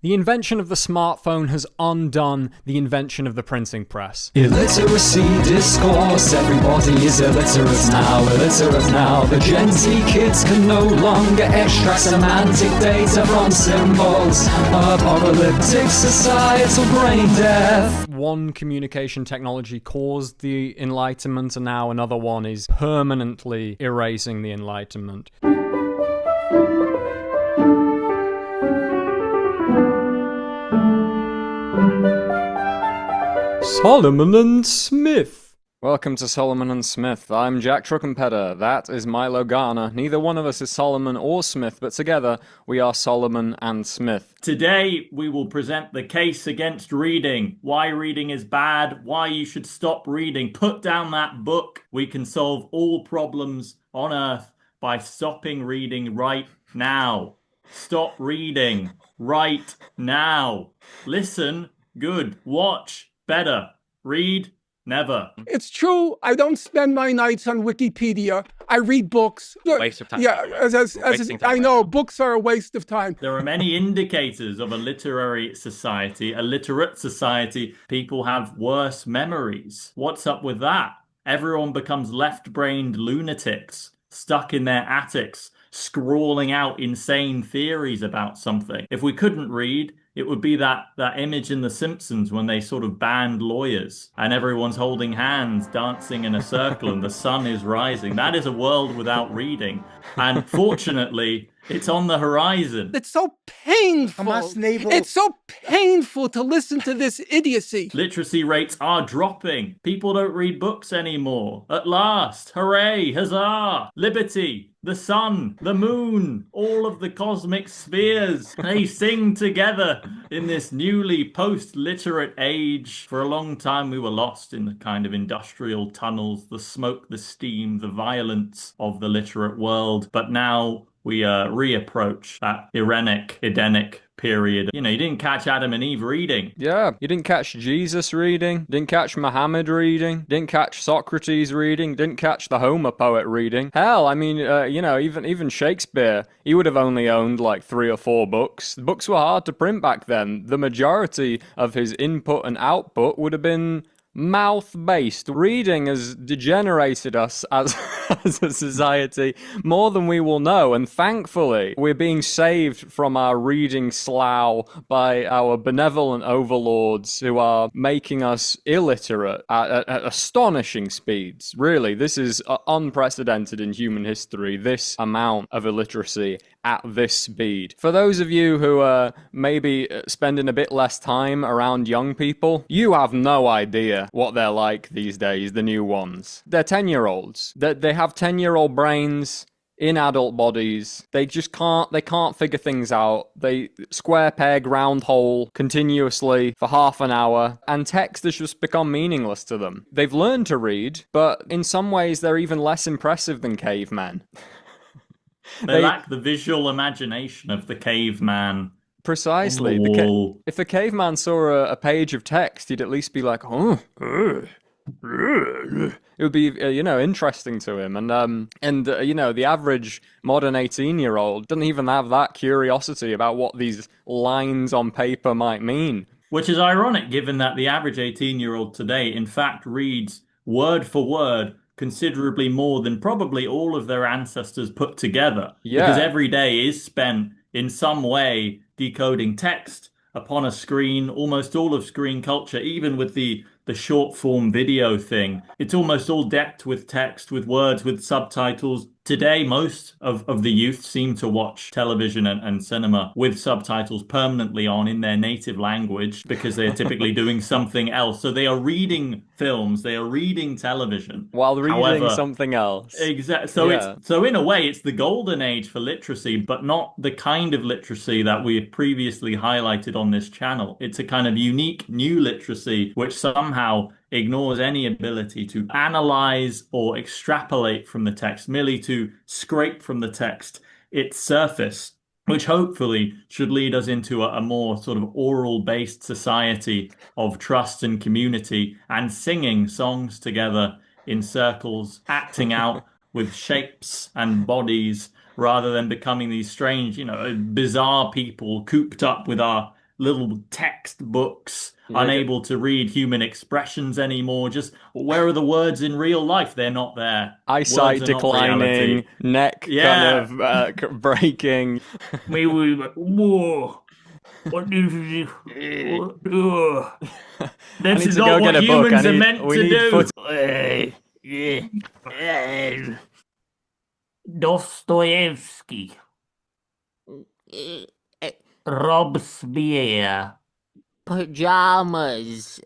The invention of the smartphone has undone the invention of the printing press. Illiteracy discourse, everybody is illiterate now. The Gen Z kids can no longer extract semantic data from symbols. Apocalyptic societal brain death. One communication technology caused the Enlightenment, and now another one is permanently erasing the Enlightenment. Solomon and Smith. Welcome to Solomon and Smith. I'm Jack Truckenpetter. That is Milo Garner. Neither one of us is Solomon or Smith, but together we are Solomon and Smith. Today we will present the case against reading. Why reading is bad, why you should stop reading. Put down that book. We can solve all problems on Earth by stopping reading right now. Stop reading right now. Listen, good. Watch, better. Read, never. It's true, I don't spend my nights on Wikipedia. I read books. Waste of time. Yeah, I know, books are a waste of time. There are many indicators of a literary society, a literate society. People have worse memories. What's up with that? Everyone becomes left-brained lunatics, stuck in their attics, scrawling out insane theories about something. If we couldn't read, it would be that image in The Simpsons when they sort of banned lawyers and everyone's holding hands, dancing in a circle, and the sun is rising. That is a world without reading. And fortunately, it's on the horizon. It's so painful. It's so painful to listen to this idiocy. Literacy rates are dropping. People don't read books anymore. At last, hooray, huzzah, liberty, the sun, the moon, all of the cosmic spheres, they sing together in this newly post-literate age. For a long time, we were lost in the kind of industrial tunnels, the smoke, the steam, the violence of the literate world. But now we reapproach that Edenic period. You know, you didn't catch Adam and Eve reading. Yeah, you didn't catch Jesus reading, didn't catch Muhammad reading, didn't catch Socrates reading, didn't catch the Homer poet reading. Hell, I mean, even Shakespeare, he would have only owned like 3 or 4 books. The books were hard to print back then. The majority of his input and output would have been mouth-based. Reading has degenerated us as a society more than we will know, and thankfully we're being saved from our reading slough by our benevolent overlords who are making us illiterate at astonishing speeds. Really, this is unprecedented in human history, this amount of illiteracy at this speed. For those of you who are maybe spending a bit less time around young people, you have no idea what they're like these days, the new ones. They're 10-year-olds. They have 10-year-old brains in adult bodies. They just can't figure things out. They square peg, round hole continuously for half an hour, and text has just become meaningless to them. They've learned to read, but in some ways they're even less impressive than cavemen. They lack the visual imagination of the caveman. Precisely. If a caveman saw a page of text, he'd at least be like, oh, it would be, interesting to him. And the average modern 18-year-old doesn't even have that curiosity about what these lines on paper might mean. Which is ironic, given that the average 18-year-old today, in fact, reads word for word considerably more than probably all of their ancestors put together. Yeah. Because every day is spent in some way decoding text upon a screen. Almost all of screen culture, even with the short form video thing, it's almost all decked with text, with words, with subtitles. Today, most of the youth seem to watch television and cinema with subtitles permanently on in their native language because they are typically doing something else. So they are reading films, they are reading television. While reading something else. Exactly. So in a way, it's the golden age for literacy, but not the kind of literacy that we had previously highlighted on this channel. It's a kind of unique new literacy which somehow ignores any ability to analyze or extrapolate from the text, merely to scrape from the text its surface, which hopefully should lead us into a more sort of oral-based society of trust and community and singing songs together in circles, acting out with shapes and bodies rather than becoming these strange, bizarre people cooped up with our little textbooks, Yeah, unable to read human expressions anymore. Just where are the words in real life? They're not there. Words eyesight are not declining, reality. neck kind Yeah. of breaking. We were like, whoa, what is this? I That's need to not go get what a book. humans are meant We to need do. foot. Dostoevsky, Robespierre. Pajamas,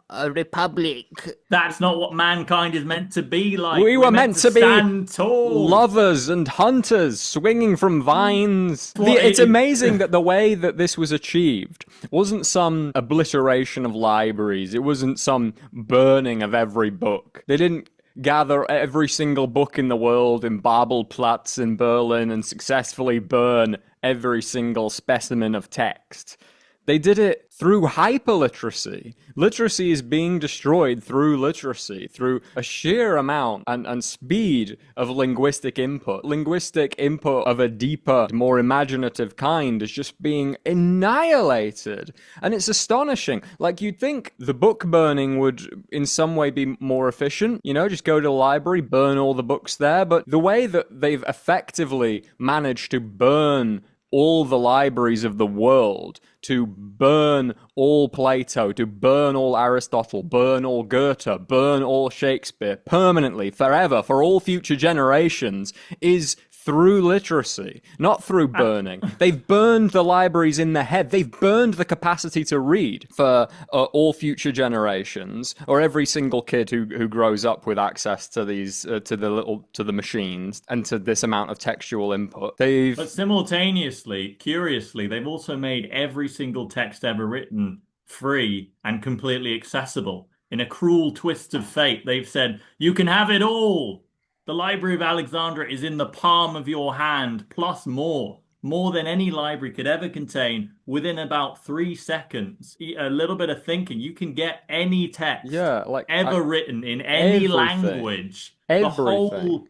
a republic. That's not what mankind is meant to be like. We We're were meant meant to to be stand tall. lovers and hunters swinging from vines. Well, It's amazing that the way that this was achieved wasn't some obliteration of libraries. It wasn't some burning of every book. They didn't gather every single book in the world in Babelplatz in Berlin and successfully burn every single specimen of text. They did it through hyperliteracy. Literacy is being destroyed through literacy, through a sheer amount and speed of linguistic input. Linguistic input of a deeper, more imaginative kind is just being annihilated. And it's astonishing. Like, you'd think the book burning would in some way be more efficient, you know, just go to the library, burn all the books there. But the way that they've effectively managed to burn all the libraries of the world, to burn all Plato, to burn all Aristotle, burn all Goethe, burn all Shakespeare permanently, forever, for all future generations, is through literacy, not through burning. They've burned the libraries in the head. They've burned the capacity to read for all future generations, or every single kid who grows up with access to these to the machines and to this amount of textual input. But simultaneously, curiously, they've also made every single text ever written free and completely accessible. In a cruel twist of fate, they've said, you can have it all. The Library of Alexandria is in the palm of your hand, plus more than any library could ever contain within about 3 seconds. A little bit of thinking, you can get any text ever written in any language. The whole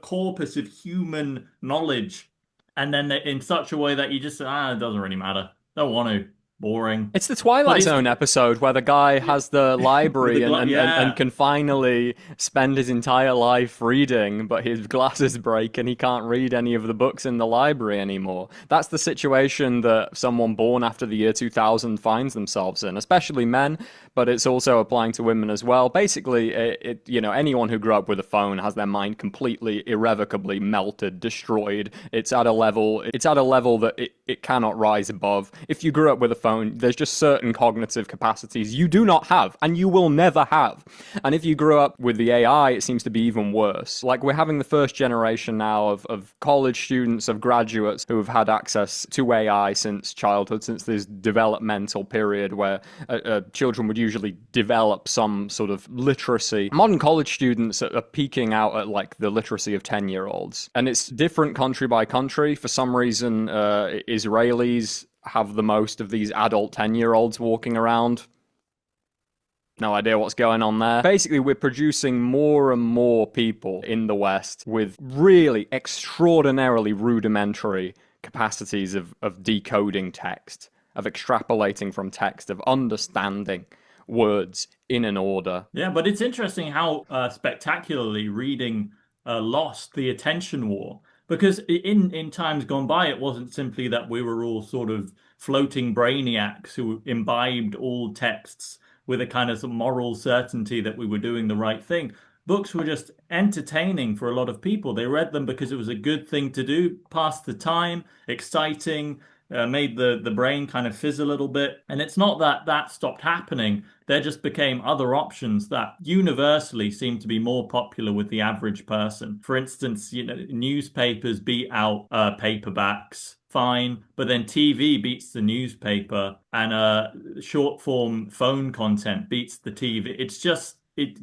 corpus of human knowledge. And then in such a way that you just say, it doesn't really matter. Don't want to. Boring. It's the Twilight Zone episode where the guy has the library and can finally spend his entire life reading, but his glasses break and he can't read any of the books in the library anymore. That's the situation that someone born after the year 2000 finds themselves in, especially men, but it's also applying to women as well. Basically, anyone who grew up with a phone has their mind completely, irrevocably melted, destroyed. It's at a level that it cannot rise above. If you grew up with a phone, there's just certain cognitive capacities you do not have and you will never have. And if you grew up with the AI, it seems to be even worse. Like, we're having the first generation now of college students, of graduates who have had access to AI since childhood, since this developmental period where children would usually develop some sort of literacy. Modern college students are peaking out at like the literacy of 10-year-olds. And it's different country by country. For some reason, Israelis have the most of these adult 10-year-olds walking around. No idea what's going on there. Basically, we're producing more and more people in the West with really extraordinarily rudimentary capacities of decoding text, of extrapolating from text, of understanding words in an order. Yeah, but it's interesting how spectacularly reading lost the attention war. Because in times gone by, it wasn't simply that we were all sort of floating brainiacs who imbibed all texts with a kind of moral certainty that we were doing the right thing. Books were just entertaining for a lot of people. They read them because it was a good thing to do, pass the time, exciting, made the brain kind of fizz a little bit. And it's not that stopped happening. There just became other options that universally seem to be more popular with the average person. For instance, newspapers beat out paperbacks, fine, but then TV beats the newspaper, and short form phone content beats the TV. It's just,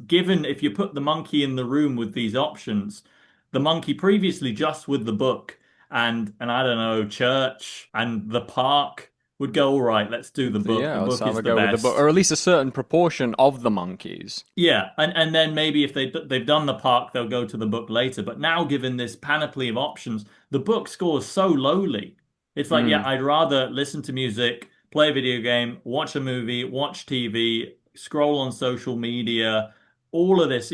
given if you put the monkey in the room with these options, the monkey previously just with the book and I don't know, church and the park would go, all right, let's do the book. Yeah, the let's book have is a the go best. with the book, or at least a certain proportion of the monkeys. Yeah, and then maybe if they've done the park, they'll go to the book later. But now, given this panoply of options, the book scores so lowly. It's like, yeah, I'd rather listen to music, play a video game, watch a movie, watch TV, scroll on social media, all of this,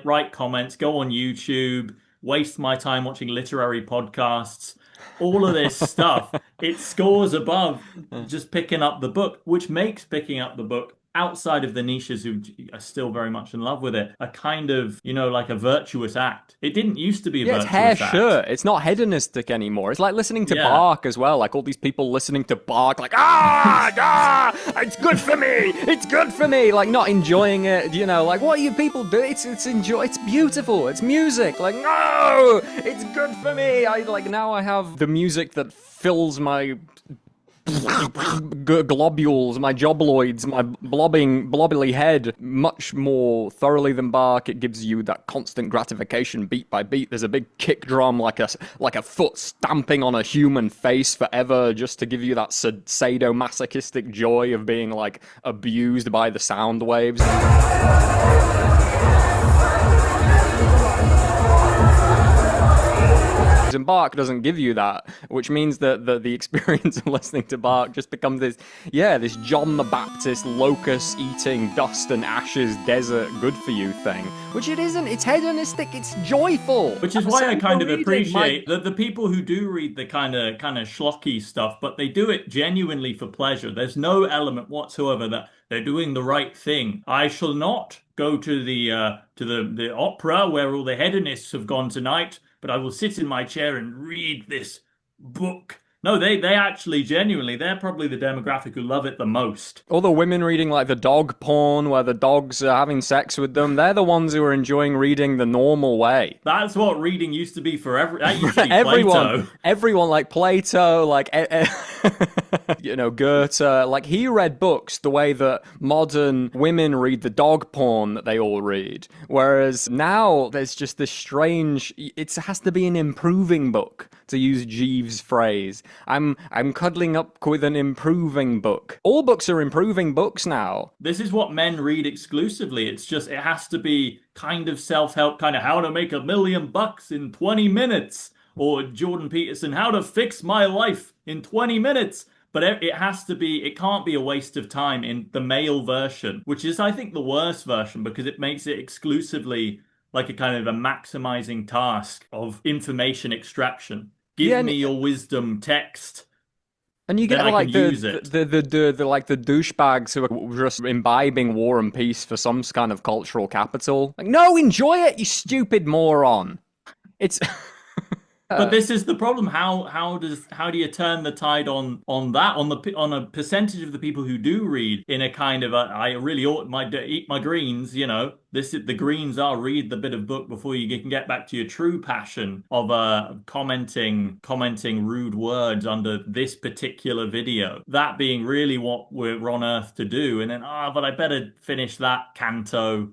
write comments, go on YouTube, waste my time watching literary podcasts, all of this stuff. It scores above just picking up the book, which makes picking up the book outside of the niches who are still very much in love with it, a kind of, like a virtuous act. It didn't used to be a it's virtuous hair act. shirt. It's not hedonistic anymore. It's like listening to Bach as well. Like all these people listening to Bach, like, it's good for me. It's good for me. Like not enjoying it, like what you people do? It's beautiful. It's music. Like, no, it's good for me. Now I have the music that fills my globules, my jobloids, my blobbly head much more thoroughly than Bach. It gives you that constant gratification beat by beat. There's a big kick drum like a foot stamping on a human face forever just to give you that sadomasochistic joy of being like abused by the sound waves. And Bach doesn't give you that, which means that the experience of listening to Bach just becomes this John the Baptist locust eating dust and ashes desert good for you thing, which it isn't. It's hedonistic. It's joyful. Which is why I kind of appreciate the people who do read the kind of schlocky stuff, but they do it genuinely for pleasure. There's no element whatsoever that they're doing the right thing. I shall not go to the opera where all the hedonists have gone tonight, but I will sit in my chair and read this book. No, they actually genuinely, they're probably the demographic who love it the most. All the women reading like the dog porn where the dogs are having sex with them, they're the ones who are enjoying reading the normal way. That's what reading used to be for everyone. Everyone like Plato, like Goethe, like he read books the way that modern women read the dog porn that they all read. Whereas now there's just this strange, it has to be an improving book, to use Jeeves' phrase. I'm cuddling up with an improving book. All books are improving books now. This is what men read exclusively. It's just, it has to be kind of self-help, kind of how to make $1 million in 20 minutes. Or Jordan Peterson, how to fix my life in 20 minutes. But it can't be a waste of time in the male version, which is, I think, the worst version because it makes it exclusively like a kind of a maximizing task of information extraction. Give me your wisdom text. And you get like the douchebags who are just imbibing War and Peace for some kind of cultural capital. Like, no, enjoy it, you stupid moron. It's But this is the problem. How do you turn the tide on a percentage of the people who do read in a kind of I really ought to eat my greens, the greens are read the bit of book before you can get back to your true passion of commenting rude words under this particular video. That being really what we're on earth to do, and then but I better finish that canto.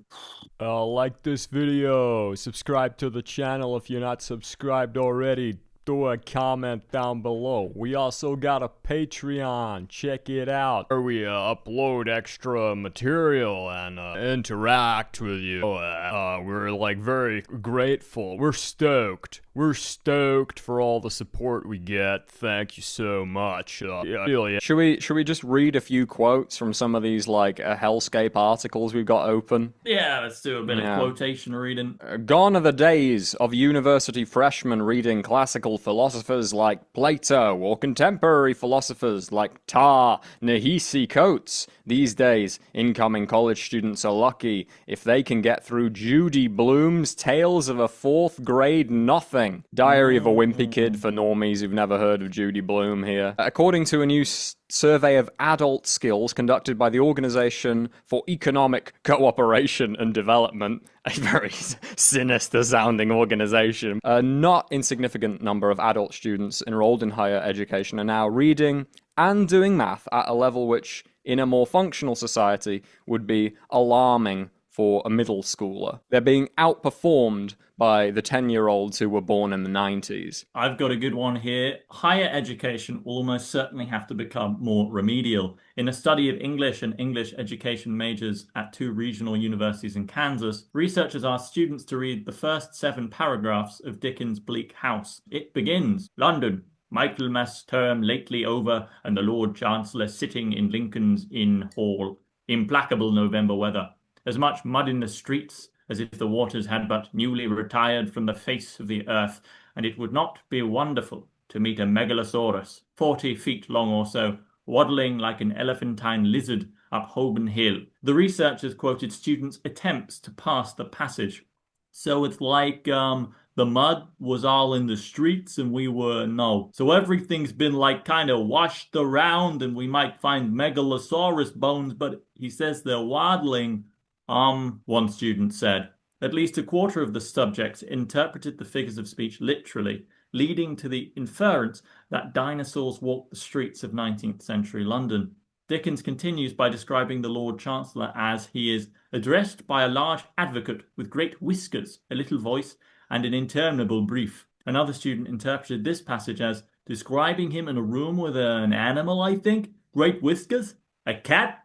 Like this video, subscribe to the channel if you're not subscribed already. Throw a comment down below. We also got a Patreon. Check it out, where we upload extra material and interact with you. We're like very grateful. We're stoked. We're stoked for all the support we get. Thank you so much. Yeah. Should we just read a few quotes from some of these like hellscape articles we've got open? Yeah, let's do a bit of quotation reading. Gone are the days of university freshmen reading classical philosophers like Plato or contemporary philosophers like Ta-Nehisi Coates. These days, incoming college students are lucky if they can get through Judy Blume's Tales of a Fourth Grade Nothing. Diary of a Wimpy Kid for normies who've never heard of Judy Blume here. According to a new survey of adult skills conducted by the Organization for Economic Cooperation and Development, a very sinister sounding organization, a not insignificant number of adult students enrolled in higher education are now reading and doing math at a level which, in a more functional society, would be alarming for a middle schooler. They're being outperformed by the 10-year-olds who were born in the 90s. I've got a good one here. Higher education will almost certainly have to become more remedial. In a study of English and English education majors at 2 regional universities in Kansas, researchers asked students to read the first 7 paragraphs of Dickens' Bleak House. It begins, London. Michaelmas term lately over, and the Lord Chancellor sitting in Lincoln's Inn Hall. Implacable November weather. As much mud in the streets as if the waters had but newly retired from the face of the earth, and it would not be wonderful to meet a megalosaurus, 40 feet long or so, waddling like an elephantine lizard up Holborn Hill. The researchers quoted students' attempts to pass the passage. So it's like the mud was all in the streets and we were no. So everything's been like kind of washed around and we might find megalosaurus bones, but he says they're waddling. One student said. At least a quarter of the subjects interpreted the figures of speech literally, leading to the inference that dinosaurs walked the streets of 19th century London. Dickens continues by describing the Lord Chancellor as he is addressed by a large advocate with great whiskers, a little voice, and an interminable brief. Another student interpreted this passage as describing him in a room with an animal, I think. Great whiskers? A cat?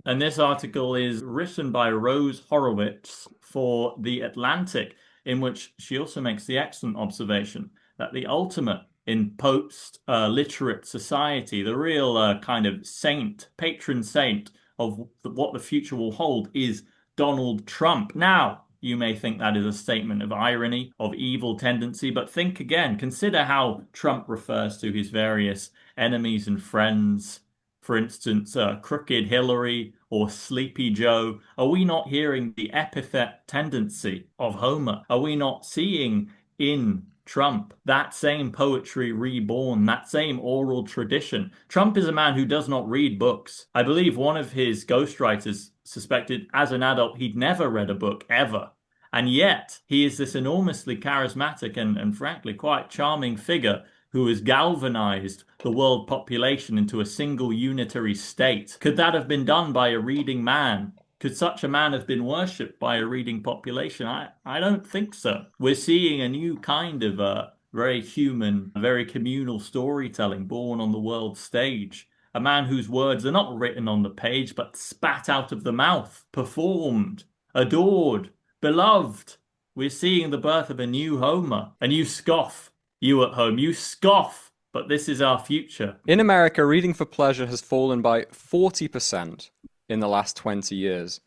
And this article is written by Rose Horowitz for The Atlantic, in which she also makes the excellent observation that the ultimate in post-literate society, the real kind of saint, patron saint of what the future will hold is Donald Trump. Now, you may think that is a statement of irony, of evil tendency, but think again. Consider how Trump refers to his various enemies and friends. For instance, Crooked Hillary or Sleepy Joe. Are we not hearing the epithet tendency of Homer? Are we not seeing in Trump that same poetry reborn, that same oral tradition? Trump is a man who does not read books. I believe one of his ghostwriters suspected as an adult he'd never read a book, ever. And yet, he is this enormously charismatic and frankly quite charming figure who has galvanized the world population into a single unitary state. Could that have been done by a reading man? Could such a man have been worshipped by a reading population? I don't think so. We're seeing a new kind of very human, very communal storytelling born on the world stage. A man whose words are not written on the page, but spat out of the mouth, performed, adored, beloved. We're seeing the birth of a new Homer, and you scoff. You at home, you scoff, but this is our future. In America, reading for pleasure has fallen by 40% in the last 20 years.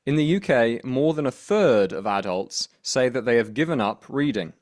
In the UK, more than a third of adults say that they have given up reading.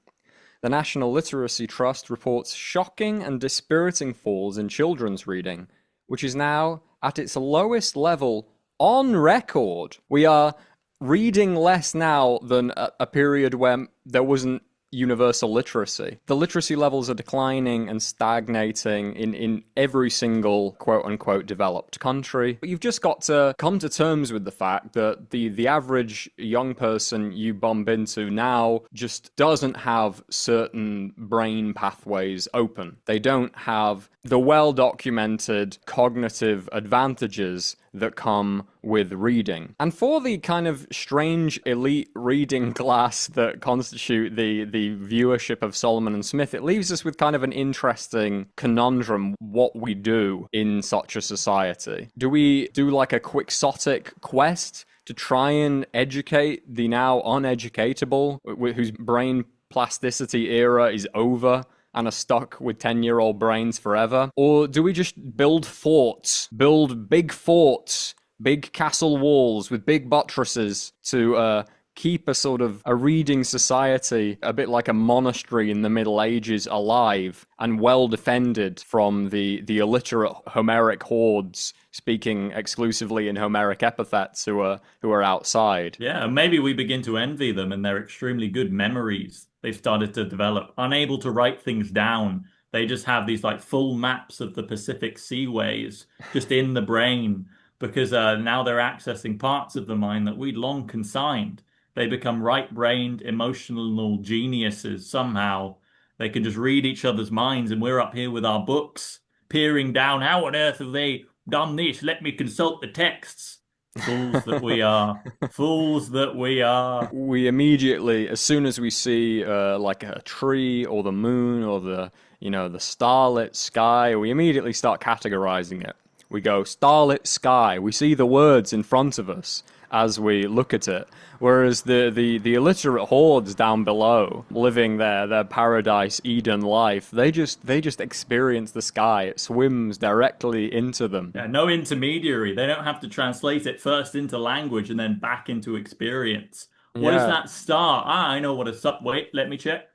The National Literacy Trust reports shocking and dispiriting falls in children's reading, which is now at its lowest level on record. We are reading less now than a period where there wasn't universal literacy. The literacy levels are declining and stagnating in every single quote-unquote developed country. But you've just got to come to terms with the fact that the average young person you bump into now just doesn't have certain brain pathways open. They don't have the well-documented cognitive advantages that come with reading. And for the kind of strange elite reading class that constitute the viewership of Solomon and Smith, it leaves us with kind of an interesting conundrum what we do in such a society. Do we do like a quixotic quest to try and educate the now uneducatable, whose brain plasticity era is over and are stuck with 10-year-old brains forever? Or do we just build forts, build big forts, big castle walls with big buttresses to keep a sort of a reading society, a bit like a monastery in the Middle Ages, alive and well defended from the illiterate Homeric hordes speaking exclusively in Homeric epithets who are outside? Yeah, maybe we begin to envy them and their extremely good memories they've started to develop, unable to write things down. They just have these like full maps of the Pacific Seaways just in the brain because now they're accessing parts of the mind that we'd long consigned. They become right-brained, emotional geniuses somehow. They can just read each other's minds, and we're up here with our books, peering down. How on earth have they done this? Let me consult the texts. Fools that we are. Fools that we are. We immediately, as soon as we see like a tree or the moon or the starlit sky, we immediately start categorizing it We go starlit sky. We see the words in front of us as we look at it. Whereas the illiterate hordes down below, living their paradise Eden life, they just experience the sky. It swims directly into them. Yeah, no intermediary. They don't have to translate it first into language and then back into experience. What is Yeah. that star? Ah, I know what a star. Wait, let me check.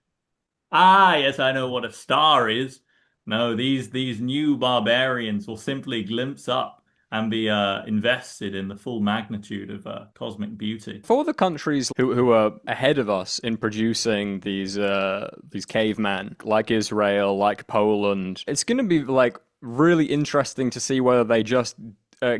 Ah, yes, I know what a star is. No, these new barbarians will simply glimpse up and be invested in the full magnitude of cosmic beauty. For the countries who are ahead of us in producing these cavemen, like Israel, like Poland, it's going to be like really interesting to see whether they just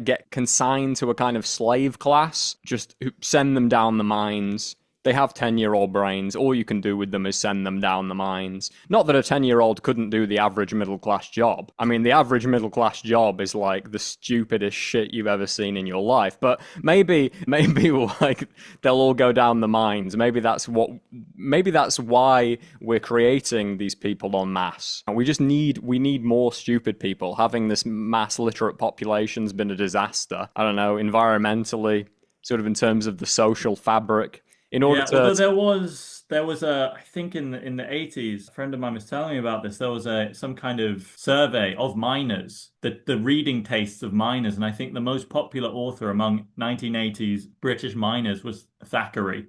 get consigned to a kind of slave class, just send them down the mines. They have 10-year-old brains. All you can do with them is send them down the mines. Not that a 10-year-old couldn't do the average middle-class job. I mean, the average middle-class job is like the stupidest shit you've ever seen in your life. But maybe like they'll all go down the mines. Maybe that's why we're creating these people en masse. And we need more stupid people. Having this mass literate population's been a disaster. I don't know, environmentally, sort of in terms of the social fabric. In order to although there was a I think in the 80s, a friend of mine was telling me about this. There was some kind of survey of miners, the reading tastes of miners, and I think the most popular author among 1980s British miners was Thackeray,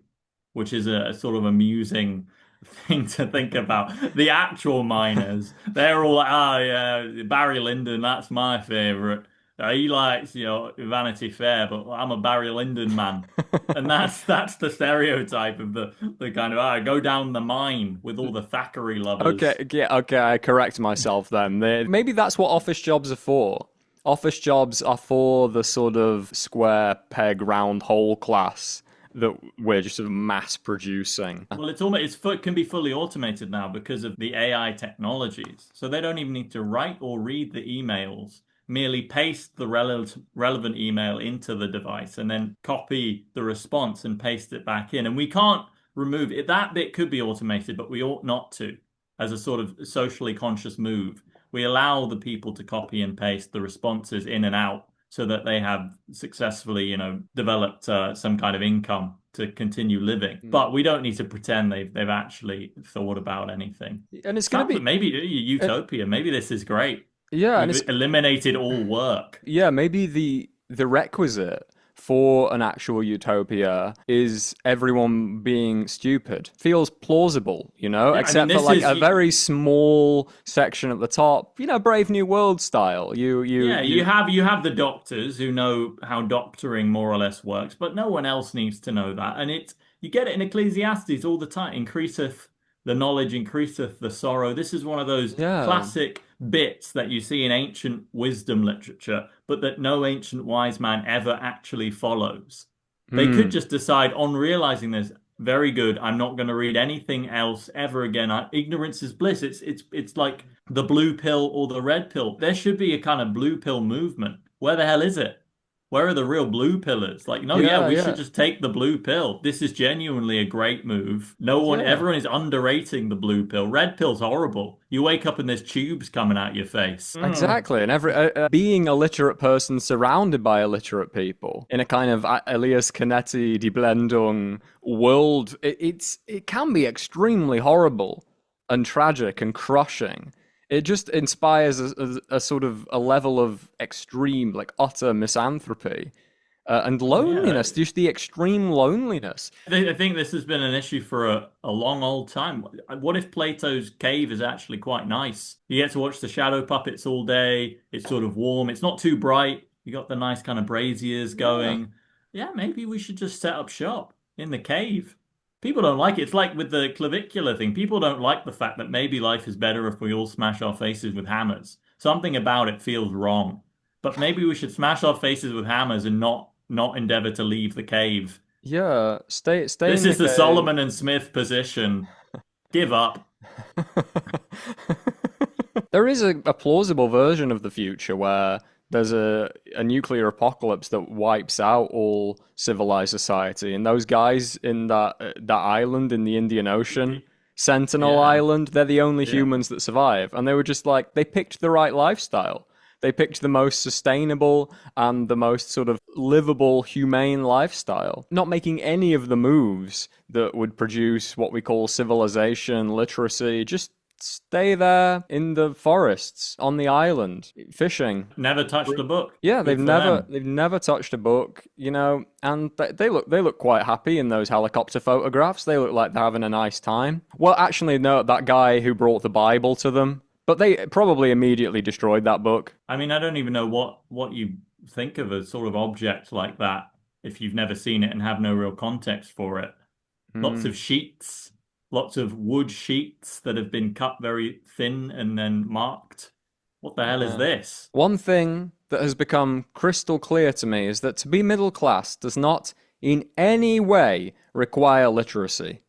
which is a sort of amusing thing to think about. The actual miners, they're all like, yeah, Barry Lyndon, that's my favorite. He likes, Vanity Fair, but I'm a Barry Lyndon man. And that's the stereotype of the kind of, go down the mine with all the Thackeray lovers. Okay, I correct myself then. Maybe that's what office jobs are for. Office jobs are for the sort of square peg round hole class that we're just sort of mass producing. Well, it can be fully automated now because of the AI technologies. So they don't even need to write or read the emails. Merely paste the relevant email into the device and then copy the response and paste it back in. And we can't remove it. That bit could be automated, but we ought not to, as a sort of socially conscious move. We allow the people to copy and paste the responses in and out so that they have successfully, developed some kind of income to continue living. But we don't need to pretend they've actually thought about anything. And it's going to be maybe utopia. Maybe this is great. Yeah, and it's eliminated all work. Yeah, maybe the requisite for an actual utopia is everyone being stupid. Feels plausible, except for like a very small section at the top, Brave New World style. You have the doctors who know how doctoring more or less works, but no one else needs to know that. And you get it in Ecclesiastes all the time. Increaseth the knowledge, increaseth the sorrow. This is one of those classic bits that you see in ancient wisdom literature, but that no ancient wise man ever actually follows. They could just decide on realizing this, very good, I'm not going to read anything else ever again. Ignorance is bliss. It's like the blue pill or the red pill. There should be a kind of blue pill movement. Where the hell is it? Where are the real blue pillars? Like, we should just take the blue pill. This is genuinely a great move. Everyone is underrating the blue pill. Red pill's horrible. You wake up and there's tubes coming out your face. Exactly. And being a literate person surrounded by illiterate people in a kind of Elias Canetti Die Blendung world, it can be extremely horrible and tragic and crushing. It just inspires a sort of a level of extreme, like utter misanthropy and loneliness, just the extreme loneliness. I think this has been an issue for a long old time. What if Plato's cave is actually quite nice? You get to watch the shadow puppets all day. It's sort of warm. It's not too bright. You got the nice kind of braziers going. Yeah, maybe we should just set up shop in the cave. People don't like it. It's like with the clavicular thing. People don't like the fact that maybe life is better if we all smash our faces with hammers. Something about it feels wrong. But maybe we should smash our faces with hammers and not endeavor to leave the cave. Yeah, stay. This is the Solomon and Smith position. Give up. There is a plausible version of the future where there's a nuclear apocalypse that wipes out all civilized society, and those guys in that island in the Indian Ocean, Sentinel Island, they're the only humans that survive, and they were just like, they picked the right lifestyle. They picked the most sustainable and the most sort of livable, humane lifestyle, not making any of the moves that would produce what we call civilization, literacy, just stay there in the forests, on the island, fishing. Never touched a book. Yeah, Good for them. they've never touched a book, you know, and they look quite happy in those helicopter photographs. They look like they're having a nice time. Well, actually, no, that guy who brought the Bible to them, but they probably immediately destroyed that book. I mean, I don't even know what you think of a sort of object like that if you've never seen it and have no real context for it. Lots of sheets, lots of wood sheets that have been cut very thin and then marked. What the hell is this? One thing that has become crystal clear to me is that to be middle class does not in any way require literacy.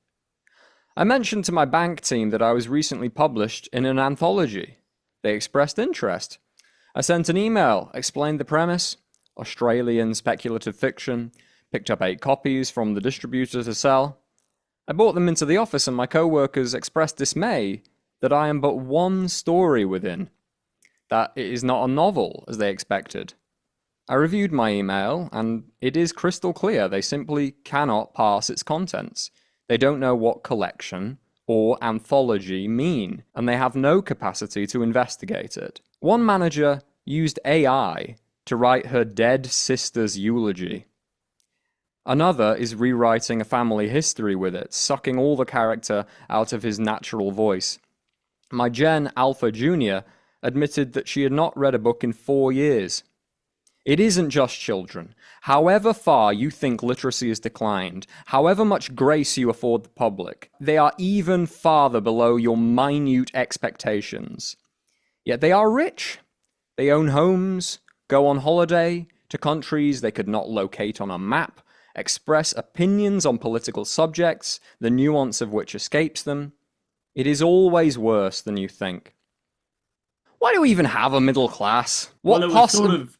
I mentioned to my bank team that I was recently published in an anthology. They expressed interest. I sent an email, explained the premise, Australian speculative fiction, picked up 8 copies from the distributor to sell. I brought them into the office and my co-workers expressed dismay that I am but one story within, that it is not a novel as they expected. I reviewed my email and it is crystal clear they simply cannot parse its contents. They don't know what collection or anthology mean, and they have no capacity to investigate it. One manager used AI to write her dead sister's eulogy. Another is rewriting a family history with it, sucking all the character out of his natural voice. My Gen Alpha Jr. admitted that she had not read a book in 4 years. It isn't just children. However far you think literacy has declined, however much grace you afford the public, they are even farther below your minute expectations. Yet they are rich. They own homes, go on holiday to countries they could not locate on a map, express opinions on political subjects, the nuance of which escapes them. It is always worse than you think. Why do we even have a middle class? Well, it was sort of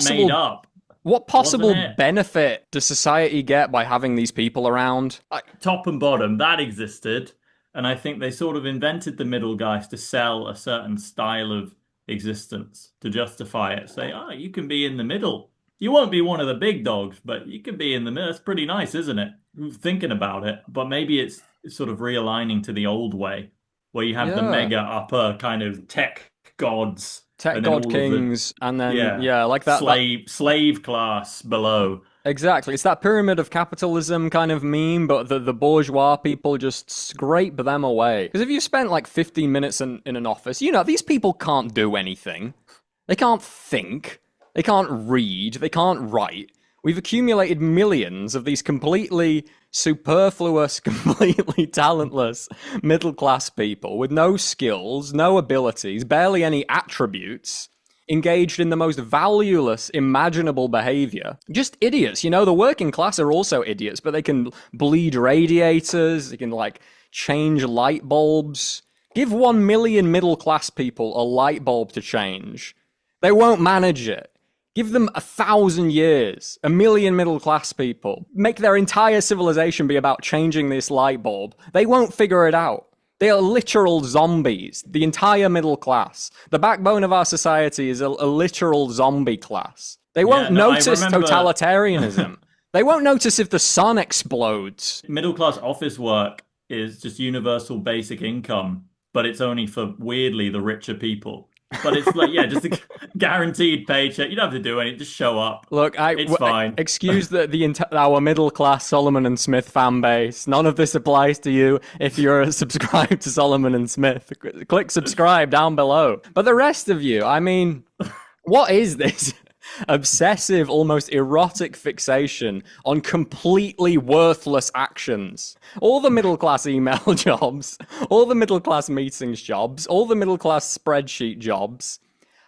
made up. What possible wasn't it? benefit does society get by having these people around? Top and bottom, that existed. And I think they sort of invented the middle guys to sell a certain style of existence, to justify it. Say, you can be in the middle. You won't be one of the big dogs, but you can be in the middle. That's pretty nice, isn't it? Thinking about it. But maybe it's sort of realigning to the old way, where you have the mega upper kind of tech gods. Tech god kings, and then, like that. Slave class below. Exactly. It's that pyramid of capitalism kind of meme, but the bourgeois people just scrape them away. Because if you spent like 15 minutes in an office, you know, these people can't do anything. They can't think. They can't read. They can't write. We've accumulated millions of these completely superfluous, completely talentless middle-class people with no skills, no abilities, barely any attributes, engaged in the most valueless imaginable behavior. Just idiots. You know, the working class are also idiots, but they can bleed radiators, they can, like, change light bulbs. Give 1 million middle-class people a light bulb to change. They won't manage it. Give them 1,000 years, 1 million middle-class people. Make their entire civilization be about changing this light bulb. They won't figure it out. They are literal zombies, the entire middle class. The backbone of our society is a literal zombie class. They won't notice totalitarianism. They won't notice if the sun explodes. Middle-class office work is just universal basic income, but it's only for, weirdly, the richer people. But it's like, just a guaranteed paycheck. You don't have to do anything. Just show up. Look, it's fine. Excuse our middle class Solomon and Smith fan base. None of this applies to you if you're subscribed to Solomon and Smith. Click subscribe down below. But the rest of you, I mean, what is this obsessive, almost erotic fixation on completely worthless actions? All the middle class email jobs, all the middle class meetings jobs, all the middle class spreadsheet jobs.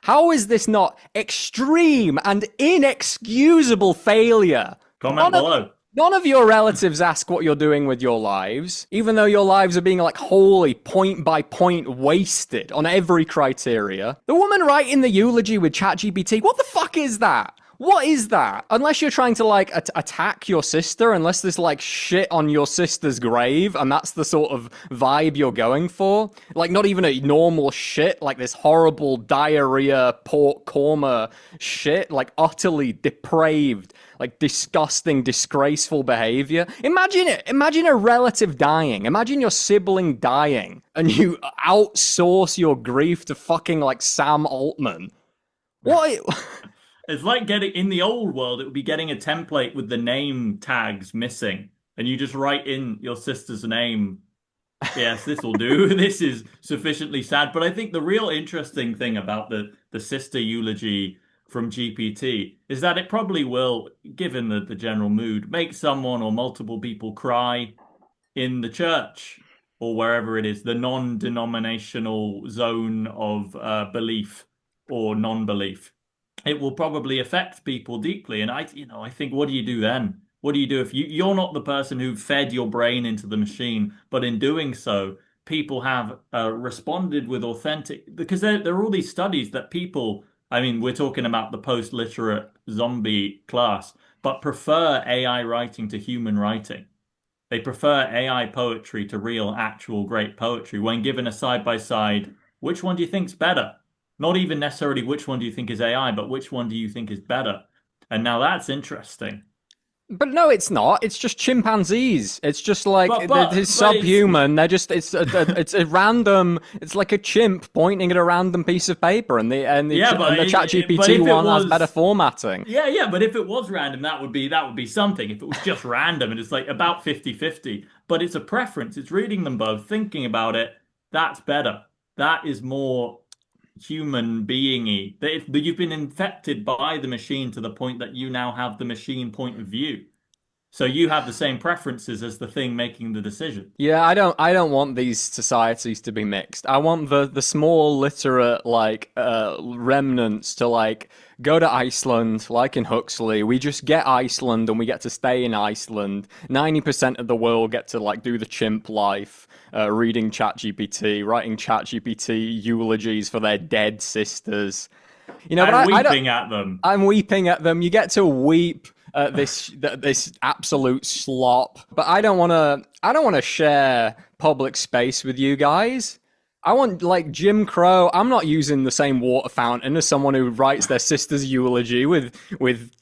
How is this not extreme and inexcusable failure? Comment below. None of your relatives ask what you're doing with your lives, even though your lives are being like wholly point by point wasted on every criteria. The woman writing the eulogy with ChatGPT, what the fuck is that? What is that? Unless you're trying to like attack your sister, unless there's like shit on your sister's grave, and that's the sort of vibe you're going for. Like not even a normal shit, like this horrible diarrhea, pork korma shit, like utterly depraved, like disgusting, disgraceful behavior. Imagine it. Imagine a relative dying. Imagine your sibling dying, and you outsource your grief to fucking like Sam Altman. What? It's like getting in the old world, it would be getting a template with the name tags missing, and you just write in your sister's name. Yes, this will do. This is sufficiently sad. But I think the real interesting thing about the sister eulogy from GPT is that it probably will, given the general mood, make someone or multiple people cry in the church or wherever it is, the non-denominational zone of belief or non-belief. It will probably affect people deeply. And I think, what do you do then? What do you do if you're not the person who fed your brain into the machine, but in doing so, people have responded with authentic, because there are all these studies that people, I mean, we're talking about the post-literate zombie class, but prefer AI writing to human writing. They prefer AI poetry to real, actual great poetry. When given a side-by-side, which one do you think's better? Not even necessarily which one do you think is AI, but which one do you think is better? And now that's interesting. But no, it's not. It's just chimpanzees. It's just like it's subhuman. They're just it's a random. It's like a chimp pointing at a random piece of paper, and the ChatGPT one has better formatting. Yeah. But if it was random, that would be something. If it was just random and it's like about 50-50, but it's a preference. It's reading them both, thinking about it. That's better. That is more human being-y. That you've been infected by the machine to the point that you now have the machine point of view. So you have the same preferences as the thing making the decision. Yeah, I don't want these societies to be mixed. I want the small literate like remnants to like go to Iceland, like in Huxley. We just get Iceland and we get to stay in Iceland. 90% of the world get to like do the chimp life, reading ChatGPT, writing ChatGPT eulogies for their dead sisters. You know, I'm weeping at them. I'm weeping at them. You get to weep this absolute slop. But I don't want to share public space with you guys. I want, like, Jim Crow. I'm not using the same water fountain as someone who writes their sister's eulogy with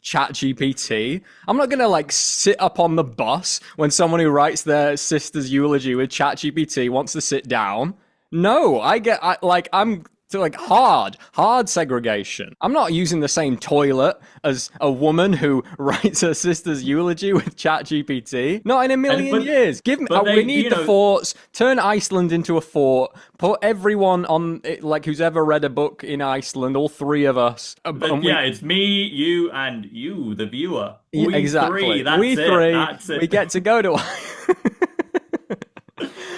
ChatGPT. I'm not gonna like sit up on the bus when someone who writes their sister's eulogy with ChatGPT wants to sit down. No, I'm to like hard segregation. I'm not using the same toilet as a woman who writes her sister's eulogy with ChatGPT. Not in a million years. Give me. We need the forts. Turn Iceland into a fort. Put everyone on it, like who's ever read a book in Iceland. All three of us. It's me, you, and you, the viewer. Exactly. We three. That's it. We get to go to.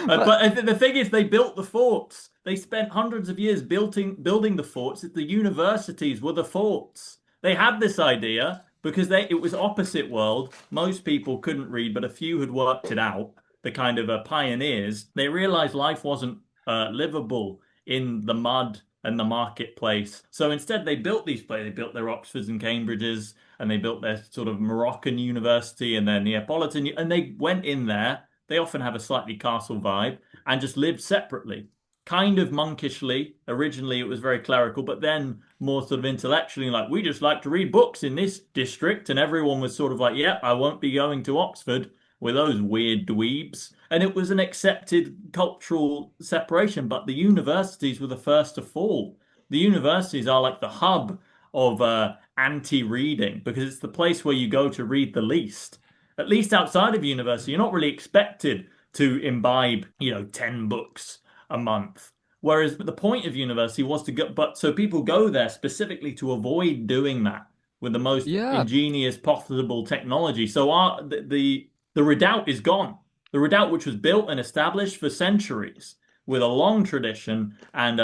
But the thing is, they built the forts. They spent hundreds of years building the forts. The universities were the forts. They had this idea because it was opposite world. Most people couldn't read, but a few had worked it out. The kind of pioneers. They realized life wasn't livable in the mud and the marketplace. So instead, they built these places. They built their Oxfords and Cambridges, and they built their sort of Moroccan university and their Neapolitan. And they went in there. They often have a slightly castle vibe and just lived separately. Kind of monkishly. Originally, it was very clerical, but then more sort of intellectually, like, we just like to read books in this district. And everyone was sort of like, yeah, I won't be going to Oxford with those weird dweebs. And it was an accepted cultural separation, but the universities were the first to fall. The universities are like the hub of anti-reading because it's the place where you go to read the least. At least outside of university, you're not really expected to imbibe, 10 books a month. Whereas the point of university was to go, but so people go there specifically to avoid doing that with the most ingenious, profitable technology. So the redoubt is gone. The redoubt, which was built and established for centuries with a long tradition and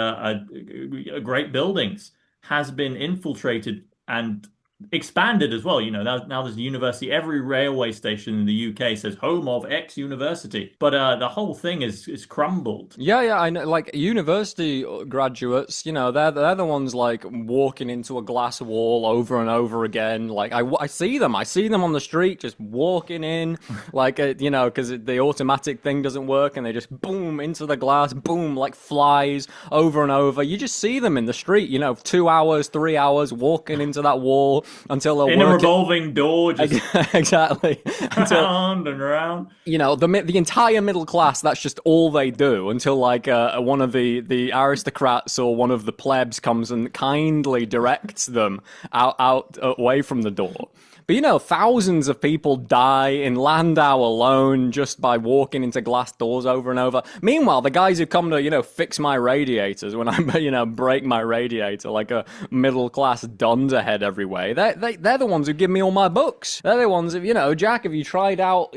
great buildings, has been infiltrated and expanded as well. Now there's a university. Every railway station in the UK says home of X university, but the whole thing is crumbled. Yeah, I know. Like university graduates, they're the ones like walking into a glass wall over and over again. Like I see them on the street just walking in, like because the automatic thing doesn't work, and they just boom into the glass, boom, like flies over and over. You just see them in the street, 2 hours, 3 hours walking into that wall until they're in a revolving door, just exactly round and round. The entire middle class. That's just all they do until like one of the aristocrats or one of the plebs comes and kindly directs them out away from the door. But thousands of people die in Landau alone just by walking into glass doors over and over. Meanwhile, the guys who come to, fix my radiators when I, break my radiator like a middle-class dunderhead every way, they're the ones who give me all my books. They're the ones who, Jack, have you tried out,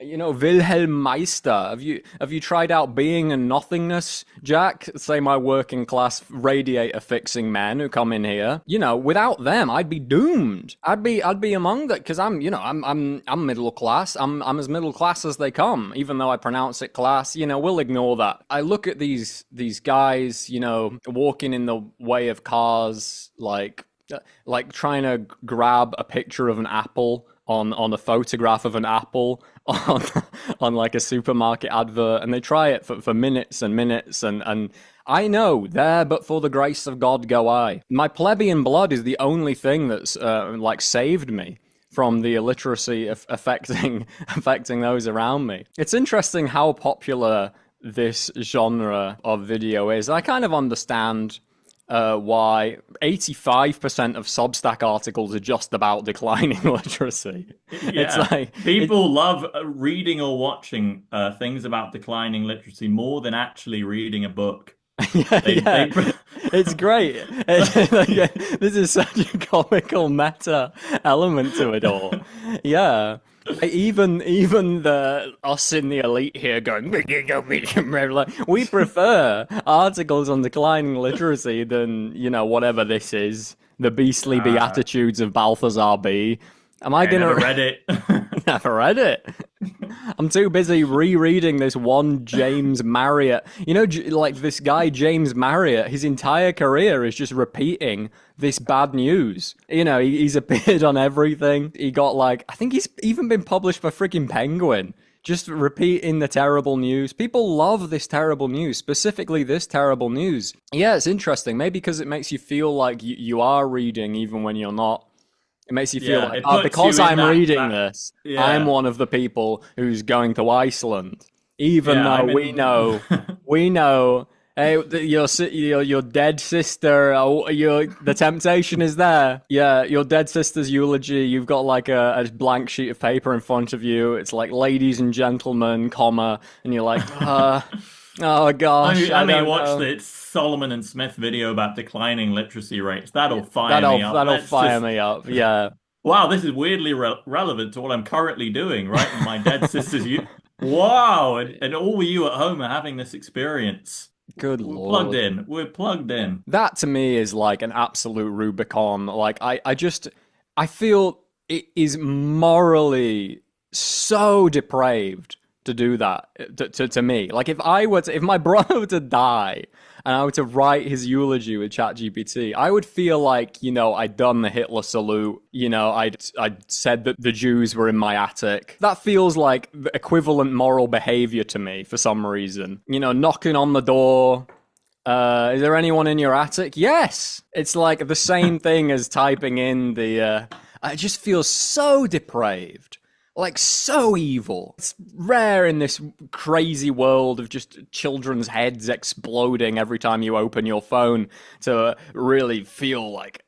Wilhelm Meister? Have you tried out being and nothingness, Jack? Say my working class radiator fixing men who come in here. Without them, I'd be doomed. I'd be among that because I'm middle class. I'm as middle class as they come, even though I pronounce it class. We'll ignore that. I look at these guys, walking in the way of cars, like trying to grab a picture of an apple on a photograph of an apple on like a supermarket advert, and they try it for minutes and minutes, and I know there but for the grace of God go I. My plebeian blood is the only thing that's saved me from the illiteracy affecting those around me. It's interesting how popular this genre of video is. I kind of understand why 85% of Substack articles are just about declining literacy. Yeah. It's like people love reading or watching things about declining literacy more than actually reading a book. It's great. This is such a comical meta element to it all. Yeah. Even the us in the elite here going, we prefer articles on declining literacy than whatever this is, the beastly beatitudes of Balthazar B. I never read it. Never read it. I'm too busy rereading this one James Marriott. Like this guy James Marriott, his entire career is just repeating this bad news. He's appeared on everything. He got I think he's even been published for freaking Penguin. Just repeating the terrible news. People love this terrible news, specifically this terrible news. Yeah, it's interesting. Maybe because it makes you feel like you are reading even when you're not. It makes you feel because I'm reading this, I'm one of the people who's going to Iceland, even though we know, hey, your dead sister, the temptation is there. Yeah, your dead sister's eulogy. You've got like a blank sheet of paper in front of you. It's like, ladies and gentlemen, comma, and you're like, oh gosh. Watch the Solomon and Smith video about declining literacy rates. That'll fire me up. That'll fire me up. Yeah. Wow, this is weirdly relevant to what I'm currently doing, right? In my dead sister's Wow, and all of you at home are having this experience. Good Lord. We're plugged in. That to me is like an absolute Rubicon. Like I feel it is morally so depraved to do that to me. Like if my brother were to die and I were to write his eulogy with ChatGPT, I would feel like, I'd done the Hitler salute, I'd said that the Jews were in my attic. That feels like the equivalent moral behavior to me for some reason. Knocking on the door, is there anyone in your attic? Yes! It's like the same thing as typing in it just feels so depraved. Like, so evil. It's rare in this crazy world of just children's heads exploding every time you open your phone to really feel like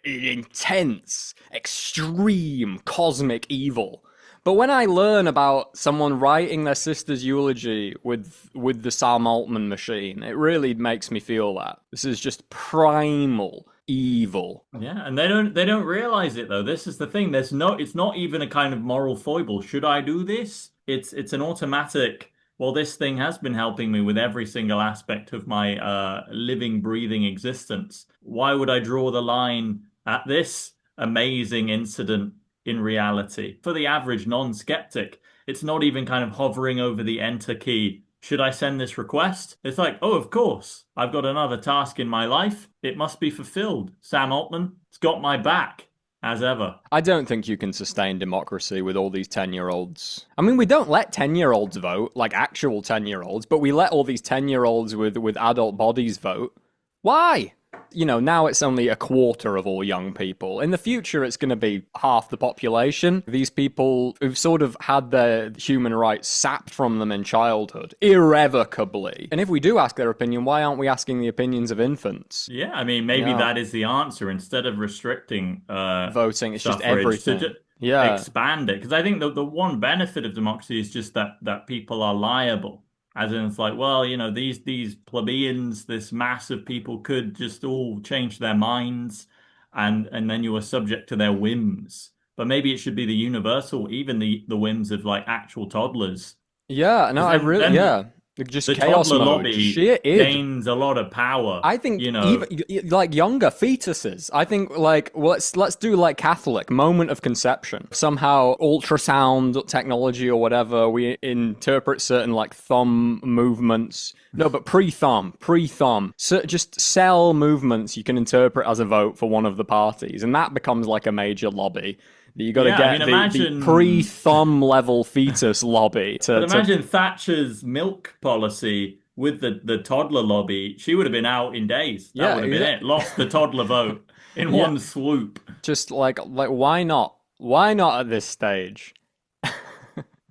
intense, extreme, cosmic evil. But when I learn about someone writing their sister's eulogy with the Sam Altman machine, it really makes me feel that. This is just primal evil. Yeah, and they don't realize it though. This is the thing. It's not even a kind of moral foible. Should I do this? It's an automatic, well, this thing has been helping me with every single aspect of my living, breathing existence. Why would I draw the line at this? amazing incident in reality. For the average non-skeptic, it's not even kind of hovering over the enter key. Should I send this request? It's like, oh, of course. I've got another task in my life. It must be fulfilled. Sam Altman, it's got my back, as ever. I don't think you can sustain democracy with all these 10-year-olds. I mean, we don't let 10-year-olds vote, like actual 10-year-olds, but we let all these 10-year-olds with adult bodies vote. Why? You know, now it's only a quarter of all young people. In the future, it's going to be half the population. These people who've sort of had their human rights sapped from them in childhood, irrevocably. And if we do ask their opinion, why aren't we asking the opinions of infants? Yeah, I mean, maybe that is the answer. Instead of restricting voting, it's just suffrage, everything. to Yeah. expand it. Because I think the one benefit of democracy is just that people are liable. As in, it's like, well, you know, these plebeians, this mass of people could just all change their minds, and then you are subject to their whims. But maybe it should be the universal, even the whims of like actual toddlers. Yeah, no, I really, yeah. Just The chaos toddler mode. lobby Shit, gains a lot of power. I think you know, even like younger fetuses. I think like let's do like Catholic moment of conception. Somehow ultrasound technology or whatever. We interpret certain like thumb movements. No, but pre-thumb. So just cell movements you can interpret as a vote for one of the parties, and that becomes like a major lobby. You got to get the pre-thumb level fetus lobby. But imagine Thatcher's milk policy with the toddler lobby. She would have been out in days. That would have been it. Lost the toddler vote in one swoop. Just like why not? Why not at this stage?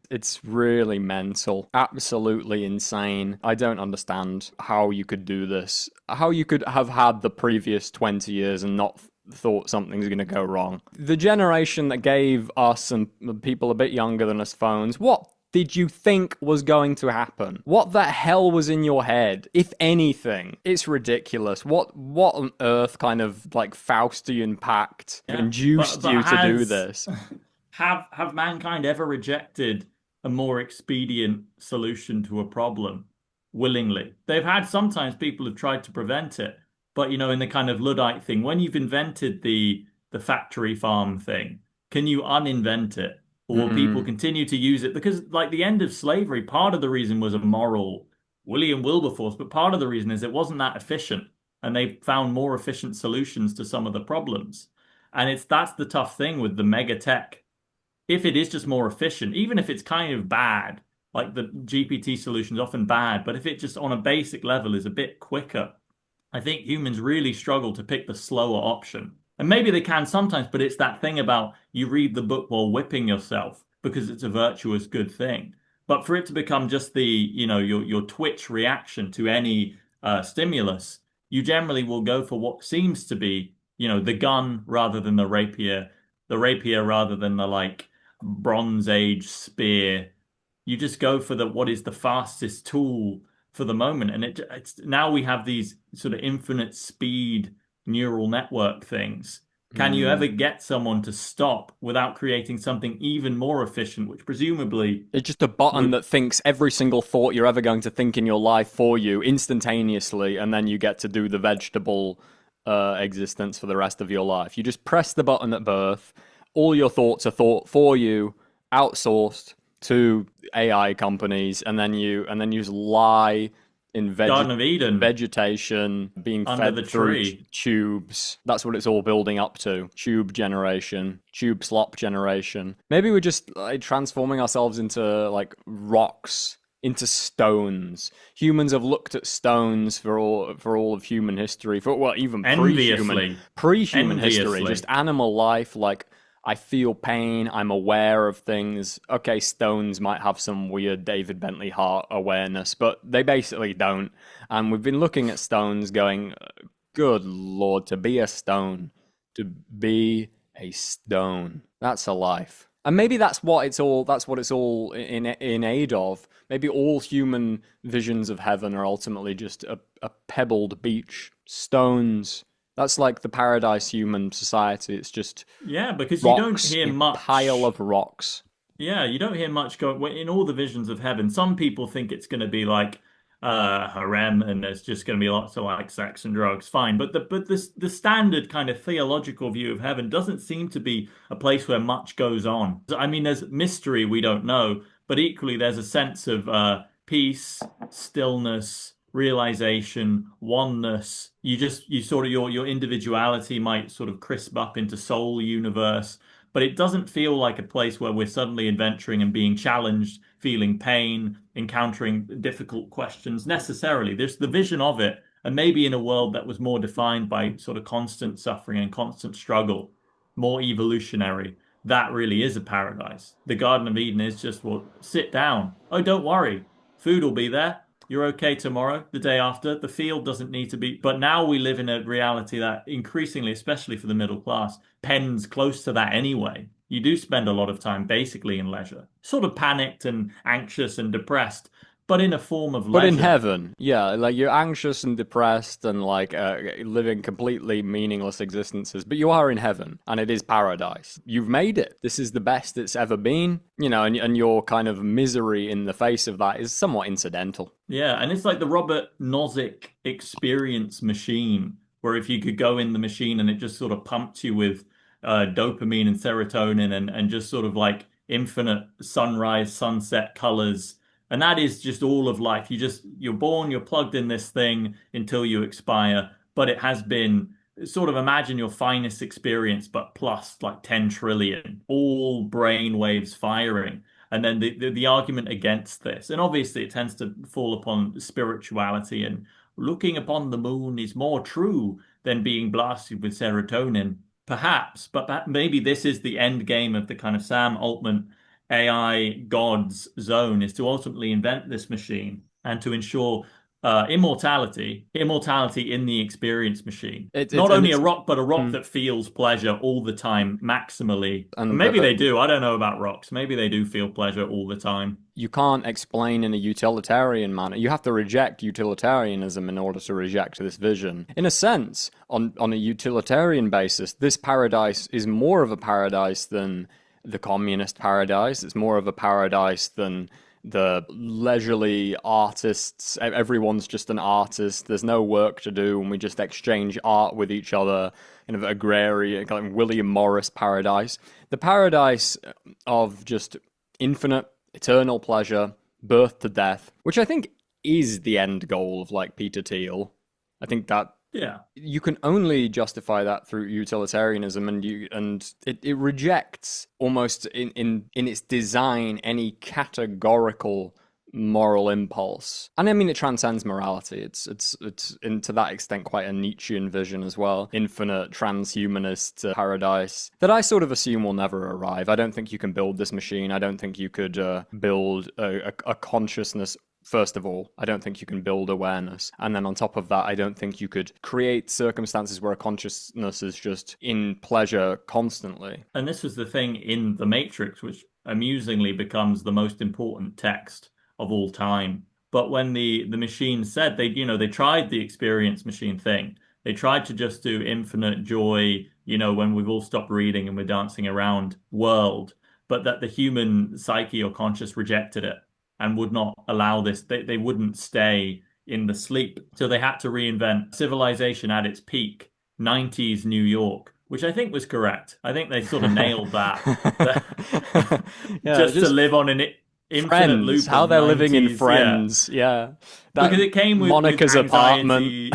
It's really mental. Absolutely insane. I don't understand how you could do this. How you could have had the previous 20 years and not thought something's going to go wrong. The generation that gave us and people a bit younger than us phones, what did you think was going to happen? What the hell was in your head, if anything? It's ridiculous. What on earth kind of like Faustian pact induced you to do this? Have mankind ever rejected a more expedient solution to a problem willingly? They've had, sometimes people have tried to prevent it. But, you know, in the kind of Luddite thing, when you've invented the factory farm thing, can you uninvent it? Or will people continue to use it? Because, like, the end of slavery, part of the reason was a moral William Wilberforce, but part of the reason is it wasn't that efficient. And they found more efficient solutions to some of the problems. And that's the tough thing with the mega tech. If it is just more efficient, even if it's kind of bad, like the GPT solution is often bad, but if it just on a basic level is a bit quicker, I think humans really struggle to pick the slower option. And maybe they can sometimes, but it's that thing about you read the book while whipping yourself because it's a virtuous good thing. But for it to become just the, you know, your twitch reaction to any stimulus, you generally will go for what seems to be, you know, the gun rather than the rapier rather than the like Bronze Age spear. You just go for what is the fastest tool for the moment. And it's now we have these sort of infinite speed neural network things. Can you ever get someone to stop without creating something even more efficient, which presumably... It's just a button that thinks every single thought you're ever going to think in your life for you instantaneously, and then you get to do the vegetable existence for the rest of your life. You just press the button at birth, all your thoughts are thought for you, outsourced to AI companies, and then you just lie in Garden of Eden vegetation, being under fed the through tree. Tubes. That's what it's all building up to. Tube generation, tube slop generation. Maybe we're just like transforming ourselves into like rocks, into stones. Humans have looked at stones for all of human history, even pre-human history, just animal life, like. I feel pain, I'm aware of things. Okay, stones might have some weird David Bentley Hart awareness, but they basically don't. And we've been looking at stones going, good Lord, to be a stone. That's a life. And maybe that's what it's all in aid of. Maybe all human visions of heaven are ultimately just a pebbled beach, stones. That's like the paradise human society. It's just because rocks, you don't hear much pile of rocks. Yeah, you don't hear much going in all the visions of heaven. Some people think it's going to be like harem, and there's just going to be lots of like sex and drugs. Fine, but the standard kind of theological view of heaven doesn't seem to be a place where much goes on. I mean, there's mystery we don't know, but equally there's a sense of peace, stillness, realization, oneness. You sort of your individuality might sort of crisp up into soul universe, but it doesn't feel like a place where we're suddenly adventuring and being challenged, feeling pain, encountering difficult questions necessarily. There's the vision of it, and maybe in a world that was more defined by sort of constant suffering and constant struggle, more evolutionary. That really is a paradise. The Garden of Eden is just, well, sit down. Oh, don't worry. Food will be there. You're okay tomorrow, the day after. The field doesn't need to be. But now we live in a reality that increasingly, especially for the middle class, pens close to that anyway. You do spend a lot of time basically in leisure, sort of panicked and anxious and depressed, but in a form of But leisure. in heaven, yeah, like you're anxious and depressed and like living completely meaningless existences, but you are in heaven and it is paradise. You've made it. This is the best it's ever been, you know, and your kind of misery in the face of that is somewhat incidental. Yeah, and it's like the Robert Nozick experience machine, where if you could go in the machine and it just sort of pumped you with dopamine and serotonin and just sort of like infinite sunrise, sunset colors. And that is just all of life. You're born, you're plugged in this thing until you expire. But it has been sort of imagine your finest experience, but plus like 10 trillion, all brain waves firing. And then the argument against this, and obviously it tends to fall upon spirituality and looking upon the moon is more true than being blasted with serotonin, perhaps. But maybe this is the end game of the kind of Sam Altman AI gods zone, is to ultimately invent this machine and to ensure immortality in the experience machine. Not only a rock, but a rock that feels pleasure all the time, maximally. And maybe they do. I don't know about rocks. Maybe they do feel pleasure all the time. You can't explain in a utilitarian manner. You have to reject utilitarianism in order to reject this vision. In a sense, on a utilitarian basis, this paradise is more of a paradise than the communist paradise. It's more of a paradise than the leisurely artists. Everyone's just an artist. There's no work to do, and we just exchange art with each other. Kind of agrarian, kind of William Morris paradise. The paradise of just infinite, eternal pleasure, birth to death, which I think is the end goal of like Peter Thiel. I think that you can only justify that through utilitarianism, and it rejects almost in its design any categorical moral impulse. And I mean, it transcends morality. It's to that extent quite a Nietzschean vision as well. Infinite transhumanist paradise that I sort of assume will never arrive. I don't think you can build this machine. I don't think you could build a consciousness. First of all, I don't think you can build awareness. And then on top of that, I don't think you could create circumstances where a consciousness is just in pleasure constantly. And this was the thing in The Matrix, which amusingly becomes the most important text of all time. But when the machine said they tried the experience machine thing, they tried to just do infinite joy, when we've all stopped reading and we're dancing around world, but that the human psyche or conscious rejected it and would not allow this. They wouldn't stay in the sleep. So they had to reinvent civilization at its peak, 90s New York, which I think was correct. I think they sort of nailed that. just to live on an infinite Friends, loop. How they're 90s, living in Friends, yeah. Because it came with Monica's with apartment,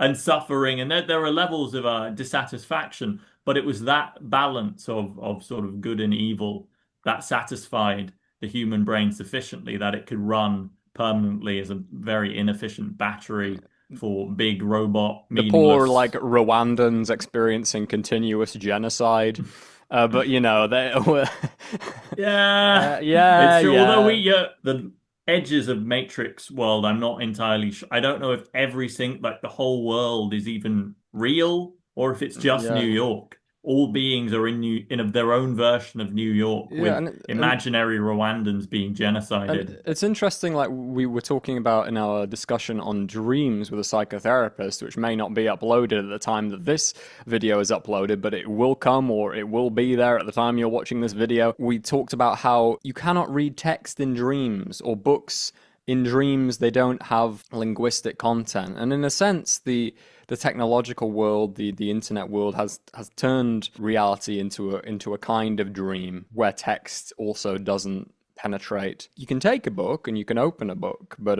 and suffering, and there are levels of dissatisfaction. But it was that balance of sort of good and evil that satisfied the human brain sufficiently that it could run permanently as a very inefficient battery for big robot meaningless... The poor, like, Rwandans experiencing continuous genocide. But, they were... It's true. Although the edges of Matrix world, I'm not entirely sure. I don't know if everything, like the whole world is even real or if it's just New York. All beings are in their own version of New York, with imaginary Rwandans being genocided. It's interesting, like we were talking about in our discussion on dreams with a psychotherapist, which may not be uploaded at the time that this video is uploaded, but it will come, or it will be there at the time you're watching this video. We talked about how you cannot read text in dreams, or books in dreams they don't have linguistic content, and in a sense the technological world, the internet world has turned reality into a kind of dream where text also doesn't penetrate. You can take a book and you can open a book, but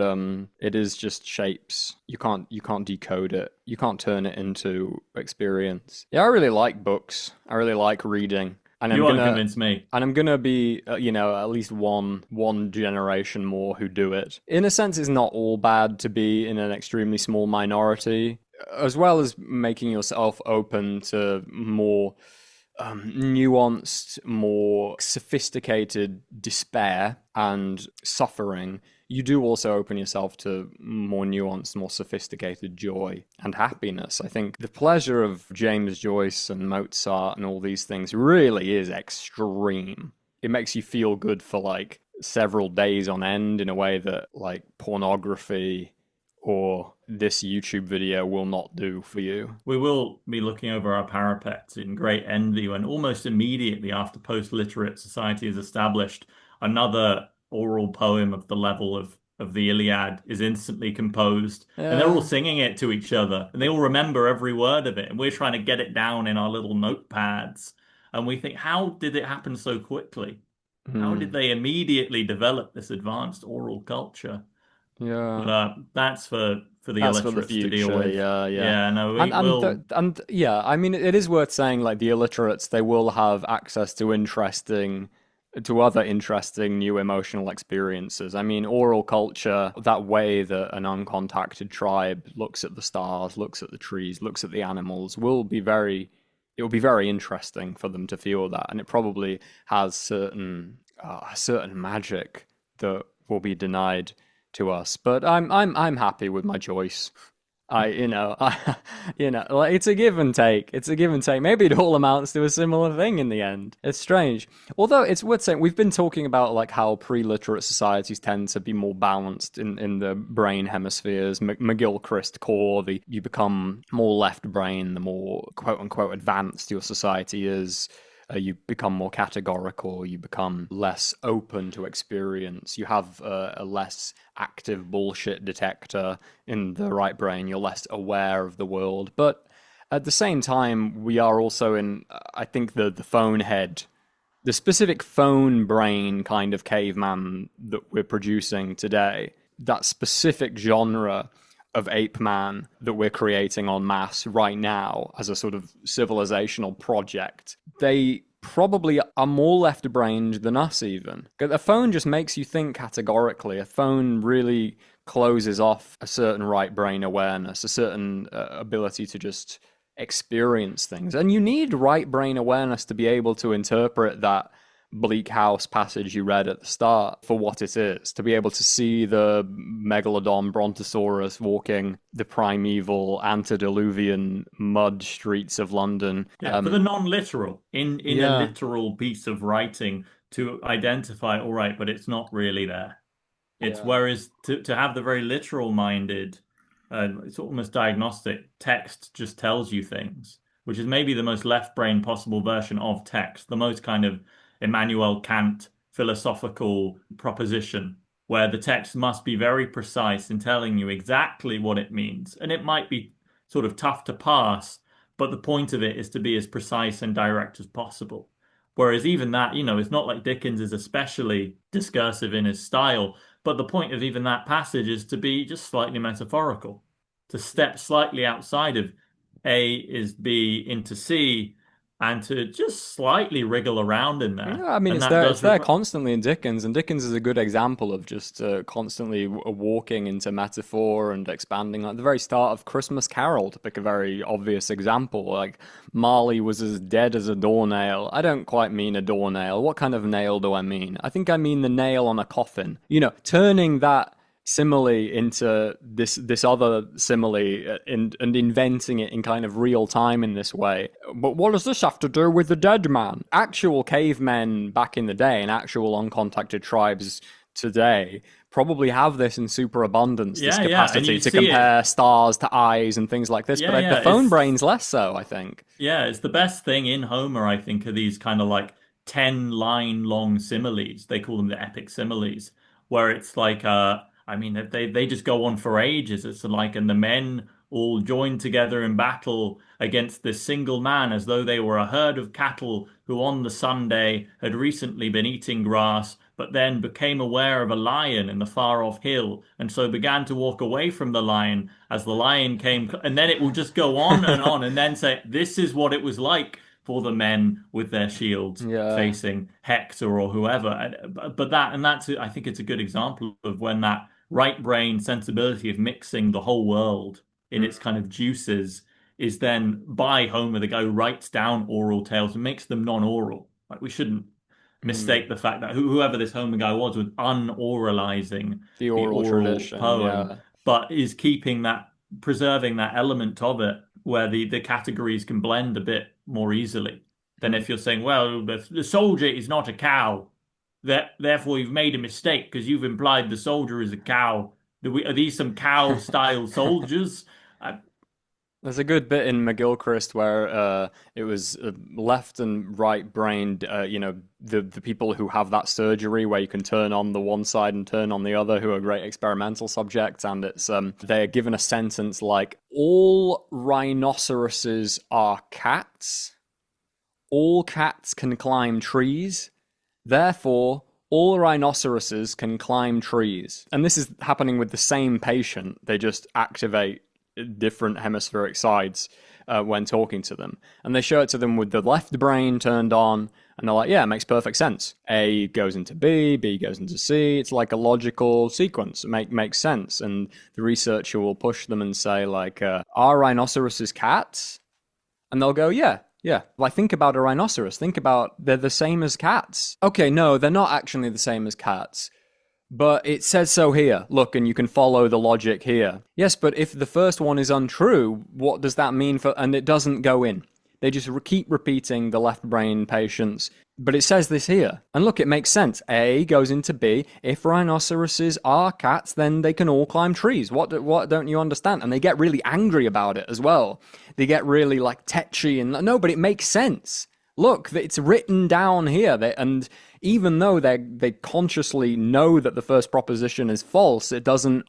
it is just shapes. You can't decode it. You can't turn it into experience. Yeah, I really like books. I really like reading. And you won't convince me. And I'm gonna be, at least one generation more who do it. In a sense, it's not all bad to be in an extremely small minority, as well as making yourself open to more nuanced, more sophisticated despair and suffering. You do also open yourself to more nuanced, more sophisticated joy and happiness. I think the pleasure of James Joyce and Mozart and all these things really is extreme. It makes you feel good for like several days on end in a way that like pornography or this YouTube video will not do for you. We will be looking over our parapets in great envy when almost immediately after post-literate society is established, another oral poem of the level of the Iliad is instantly composed. And they're all singing it to each other. And they all remember every word of it. And we're trying to get it down in our little notepads. And we think, how did it happen so quickly? How did they immediately develop this advanced oral culture? Yeah. But that's for the illiterates to deal with. Yeah. No, I mean, it is worth saying, like, the illiterates, they will have access to other interesting new emotional experiences. I mean, oral culture, that way that an uncontacted tribe looks at the stars, looks at the trees, looks at the animals, it will be very interesting for them to feel that, and it probably has certain magic that will be denied to us. But I'm happy with my choice. Like, it's a give and take. It's a give and take. Maybe it all amounts to a similar thing in the end. It's strange. Although it's worth saying, we've been talking about like how pre-literate societies tend to be more balanced in the brain hemispheres. McGilchrist core, you become more left brain, the more quote unquote advanced your society is. You become more categorical, you become less open to experience, you have a less active bullshit detector in the right brain, you're less aware of the world. But at the same time, we are also in, I think, the phone head, the specific phone brain kind of caveman that we're producing today, that specific genre of ape man that we're creating en masse right now as a sort of civilizational project, they probably are more left-brained than us even. A phone just makes you think categorically. A phone really closes off a certain right brain awareness, a certain ability to just experience things. And you need right brain awareness to be able to interpret that Bleak House passage you read at the start for what it is, to be able to see the megalodon brontosaurus walking the primeval antediluvian mud streets of London. For the non-literal, in a literal piece of writing, to identify, all right, but it's not really there. Whereas to have the very literal-minded, it's almost diagnostic, text just tells you things, which is maybe the most left-brain possible version of text, the most kind of Immanuel Kant philosophical proposition, where the text must be very precise in telling you exactly what it means. And it might be sort of tough to parse, but the point of it is to be as precise and direct as possible. Whereas even that, it's not like Dickens is especially discursive in his style, but the point of even that passage is to be just slightly metaphorical, to step slightly outside of A is B into C, and to just slightly wriggle around in there. Yeah, I mean, it's there constantly in Dickens, and Dickens is a good example of just constantly walking into metaphor and expanding. At the very start of Christmas Carol, to pick a very obvious example, like Marley was as dead as a doornail. I don't quite mean a doornail. What kind of nail do I mean? I think I mean the nail on a coffin. Turning that simile into this other simile and inventing it in kind of real time in this way. But what does this have to do with the dead man? Actual cavemen back in the day and actual uncontacted tribes today probably have this in superabundance, this capacity to compare stars to eyes and things like this. The phone brain's less so, I think. Yeah, it's the best thing in Homer, I think, are these kind of like 10-line long similes. They call them the epic similes, where it's like I mean, they just go on for ages. It's like, and the men all joined together in battle against this single man as though they were a herd of cattle who on the Sunday had recently been eating grass, but then became aware of a lion in the far off hill, and so began to walk away from the lion as the lion came, and then it will just go on, and then say, this is what it was like for the men with their shields Yeah. facing Hector or whoever. But that's I think it's a good example of when that right brain sensibility of mixing the whole world in its kind of juices is then by Homer, the guy who writes down oral tales and makes them non-oral. Like we shouldn't mistake the fact that whoever this Homer guy was unoralizing The the oral oral tradition, poem, yeah. but is keeping that, preserving that element of it where the categories can blend a bit more easily than if you're saying, well, the soldier is not a cow. Therefore, you've made a mistake because you've implied the soldier is a cow. Are these some cow-style soldiers? There's a good bit in McGilchrist where it was left and right brained, the people who have that surgery where you can turn on the one side and turn on the other, who are great experimental subjects, and it's they're given a sentence like, all rhinoceroses are cats, all cats can climb trees, therefore all rhinoceroses can climb trees. And this is happening with the same patient, they just activate different hemispheric sides when talking to them. And they show it to them with the left brain turned on, and they're like, yeah, it makes perfect sense. A goes into B, B goes into C. It's like a logical sequence. It makes sense. And the researcher will push them and say, like, are rhinoceroses cats? And they'll go, yeah. Like, think about a rhinoceros. Think about, they're the same as cats. Okay, no, they're not actually the same as cats. But it says so here. Look, and you can follow the logic here. Yes, but if the first one is untrue, what does that mean for... And it doesn't go in. They just keep repeating the left brain patients. But it says this here. And look, it makes sense. A goes into B. If rhinoceroses are cats, then they can all climb trees. What don't you understand? And they get really angry about it as well. They get really, like, tetchy and... No, but it makes sense. Look, it's written down here. And even though they consciously know that the first proposition is false, it doesn't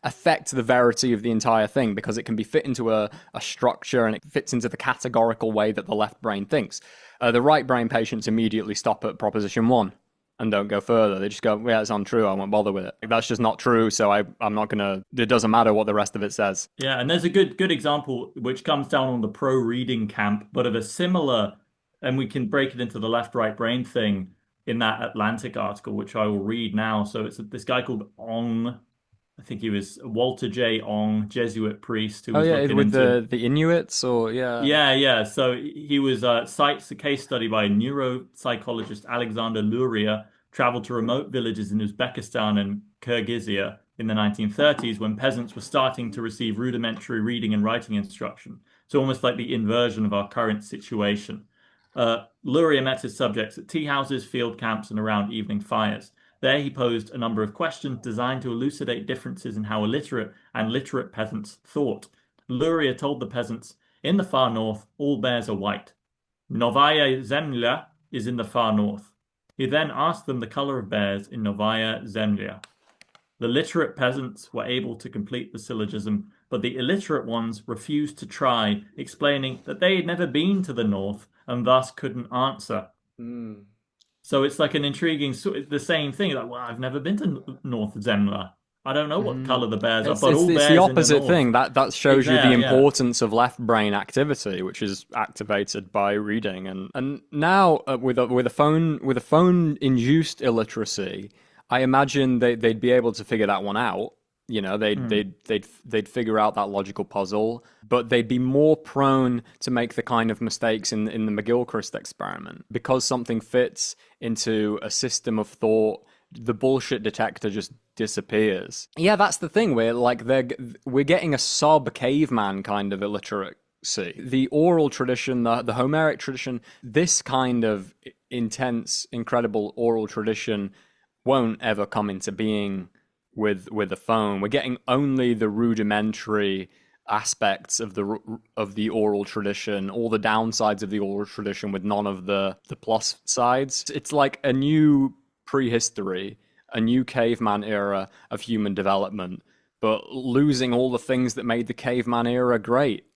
affect the verity of the entire thing, because it can be fit into a structure, and it fits into the categorical way that the left brain thinks. The right brain patients immediately stop at proposition one and don't go further. They just go, yeah, it's untrue, I won't bother with it. That's just not true, so I'm not gonna... It doesn't matter what the rest of it says. Yeah, and there's a good example which comes down on the pro-reading camp, but of a similar, and we can break it into the left-right brain thing in that Atlantic article, which I will read now. So it's this guy called Ong. I think he was Walter J. Ong, Jesuit priest who was looking with into... the Inuits, or yeah. Yeah. So he was cites a case study by neuropsychologist Alexander Luria, traveled to remote villages in Uzbekistan and Kyrgyzia in the 1930s when peasants were starting to receive rudimentary reading and writing instruction. So almost like the inversion of our current situation. Luria met his subjects at tea houses, field camps, and around evening fires. There he posed a number of questions designed to elucidate differences in how illiterate and literate peasants thought. Luria told the peasants, in the far north, all bears are white. Novaya Zemlya is in the far north. He then asked them the color of bears in Novaya Zemlya. The literate peasants were able to complete the syllogism, but the illiterate ones refused to try, explaining that they had never been to the north and thus couldn't answer. So it's like an intriguing, the same thing. Like, well, I've never been to North Zemlya. I don't know what color the bears are, but all bears it's the opposite thing. That shows you the importance of left brain activity, which is activated by reading. And now with a phone induced illiteracy, I imagine they'd be able to figure that one out. You know, they'd figure out that logical puzzle, but they'd be more prone to make the kind of mistakes in the McGilchrist experiment. Because something fits into a system of thought, the bullshit detector just disappears. Yeah, that's the thing. We're getting a sub-caveman kind of illiteracy. The oral tradition, the Homeric tradition, this kind of intense, incredible oral tradition won't ever come into being with a phone. We're getting only the rudimentary aspects of the oral tradition, all the downsides of the oral tradition with none of the plus sides. It's like a new prehistory, a new caveman era of human development, but losing all the things that made the caveman era great.